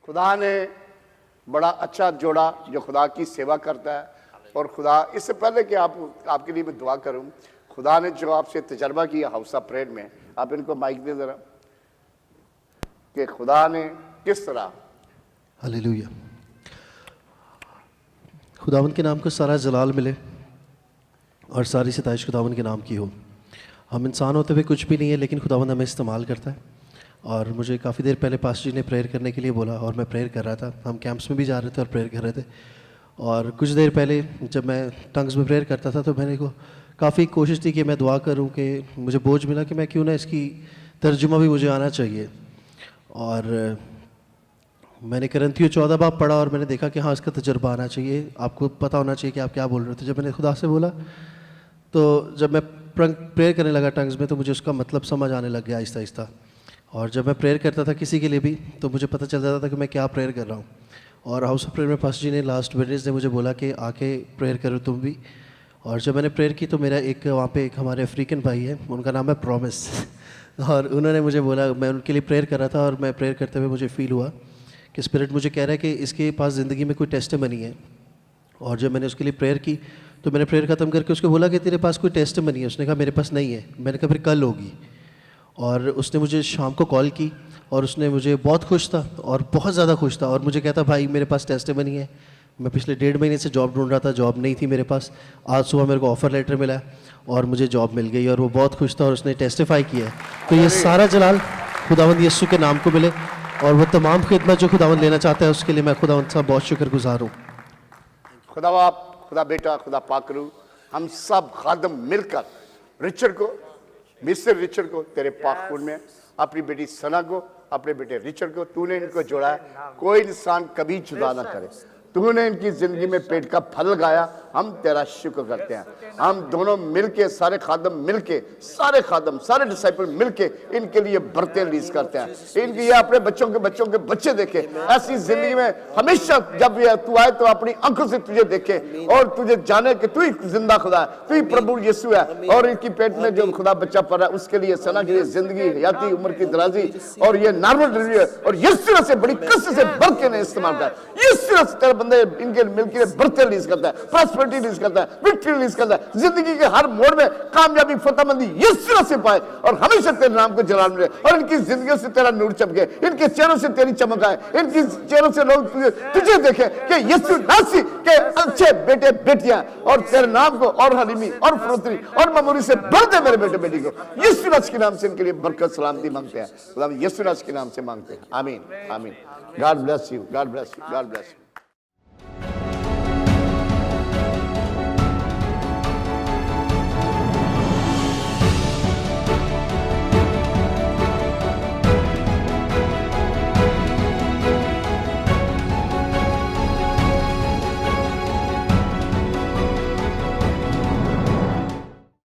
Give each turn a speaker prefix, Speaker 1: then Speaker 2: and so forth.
Speaker 1: खुदा ने बड़ा अच्छा जोड़ा जो खुदा की सेवा करता है। और खुदा, इससे पहले कि आपके लिए मैं दुआ करूं, खुदा ने जो आपसे तजर्बा किया हाउस ऑफ प्रेयर में, आप इनको माइक दे जरा, कि खुदा ने किस तरह।
Speaker 2: हालेलुया। खुदावंद के नाम को सारा जलाल मिले और सारी सिताइश खुदावंद के नाम की हो। हम इंसान होते हुए कुछ भी नहीं है, लेकिन खुदावंद हमें इस्तेमाल करता है। और मुझे काफ़ी देर पहले पास्टर जी ने प्रेयर करने के लिए बोला और मैं प्रेयर कर रहा था। हम कैंप्स में भी जा रहे थे और प्रेयर कर रहे थे। और कुछ देर पहले जब मैं टंग्स में प्रेयर करता था तो मैंने को काफ़ी कोशिश थी कि मैं दुआ करूं, कि मुझे बोझ मिला कि मैं क्यों ना इसकी तर्जुमा भी मुझे आना चाहिए। और मैंने करंथियों 14 बाब पढ़ा और मैंने देखा कि हाँ, इसका तजुर्बा आना चाहिए, आपको पता होना चाहिए कि आप क्या बोल रहे थे। जब मैंने खुदा से बोला तो जब मैं प्रेयर करने लगा टंग्स में तो मुझे उसका मतलब समझ आने लग गया आहिस्ता आहिस्ता। और जब मैं प्रेयर करता था किसी के लिए भी तो मुझे पता चल जाता था कि मैं क्या प्रेयर कर रहा हूँ। और हाउस ऑफ प्रेयर में पास्टर जी ने लास्ट वेडनेसडे मुझे बोला कि आके प्रेयर करो तुम भी। और जब मैंने प्रेयर की तो मेरा एक वहाँ पे एक हमारे अफ्रीकन भाई है, उनका नाम है प्रॉमिस और उन्होंने मुझे बोला, मैं उनके लिए प्रेयर कर रहा था और मैं प्रेयर करते हुए मुझे फ़ील हुआ कि स्पिरिट मुझे कह रहा है कि इसके पास ज़िंदगी में कोई टेस्टिमनी है। और जब मैंने उसके लिए प्रेयर की तो मैंने प्रेयर ख़त्म करके उसको बोला कि तेरे पास कोई टेस्टिमनी है। उसने कहा मेरे पास नहीं है। मैंने कहा फिर कल होगी। और उसने मुझे शाम को कॉल की और उसने मुझे बहुत खुश था और बहुत ज़्यादा खुश था और मुझे कहता भाई मेरे पास टेस्टिमनी है, मैं पिछले 1.5 महीने से जॉब ढूंढ रहा था, जॉब नहीं थी मेरे पास, आज सुबह मेरे को ऑफ़र लेटर मिला और मुझे जॉब मिल गई। और वो बहुत खुश था और उसने टेस्टिफाई किया है। तो ये सारा जलाल खुदावंद यीशु के नाम को मिले और वो तमाम खिदमत जो खुदावंद लेना चाहता है उसके लिए मैं खुदावंद साहब बहुत शुक्रगुजार हूँ।
Speaker 1: खुदा बाप, खुदा बेटा, खुदा पाकरू, हम सब खादम मिलकर रिचर्ड को, मिस्टर रिचर्ड को तेरे पाक खून में, अपनी बेटी सना को, अपने बेटे रिचर्ड को तूने इनको जोड़ा है, कोई इंसान कभी जुदा ना करे। तूने इनकी जिंदगी में पेट का फल लगाया, हम तेरा शुक्र करते हैं। हम दोनों मिलके, सारे खादम मिलके, सारे खादम, सारे डिसाइपल मिलके इनके लिए बरतें रिलीज करते हैं। इनके ये अपने बच्चों के बच्चे देखे, ऐसी जिंदगी में हमेशा जब ये तू आए तो अपनी आंखों से तुझे देखे और तुझे जाने कि तू ही जिंदा खुदा है, तू ही प्रभु यीशु है। और इनकी पेट में जो खुदा बच्चा पड़ रहा है उसके लिए, सना के लिए जिंदगी, हयाती, उम्र की दराजी और ये नॉर्मल डिलीवरी है। और इस तरह से बड़ी कसरत से बढ़ के नहीं इस्तेमाल कर, इस तरह से बंदे इनके मिलकर बरते रिलीज करता है, प्रॉस्पेरिटी रिलीज करता है, विक्ट्री रिलीज करता है, जिंदगी के हर मोड़ में कामयाबी, फतहमंदी इस तरह से पाए और हमेशा तेरे नाम को जलाल मिले और इनकी जिंदगी से तेरा नूर चमके, इनके चेहरों से तेरी चमक आए, इनकी चेहरों से लोग तुझे देखे कि यीशु नासी के अच्छे बेटे बेटियां और तेरे नाम को और हलीमी और फरोतरी और ममूरी से बढ़ दे मेरे बेटे बेटी को। यीशु नास के नाम से इनके लिए बरकत सलामती मांगते हैं, यीशु नास के नाम से मांगते हैं। आमीन, आमीन। God bless you, God bless you, God bless you.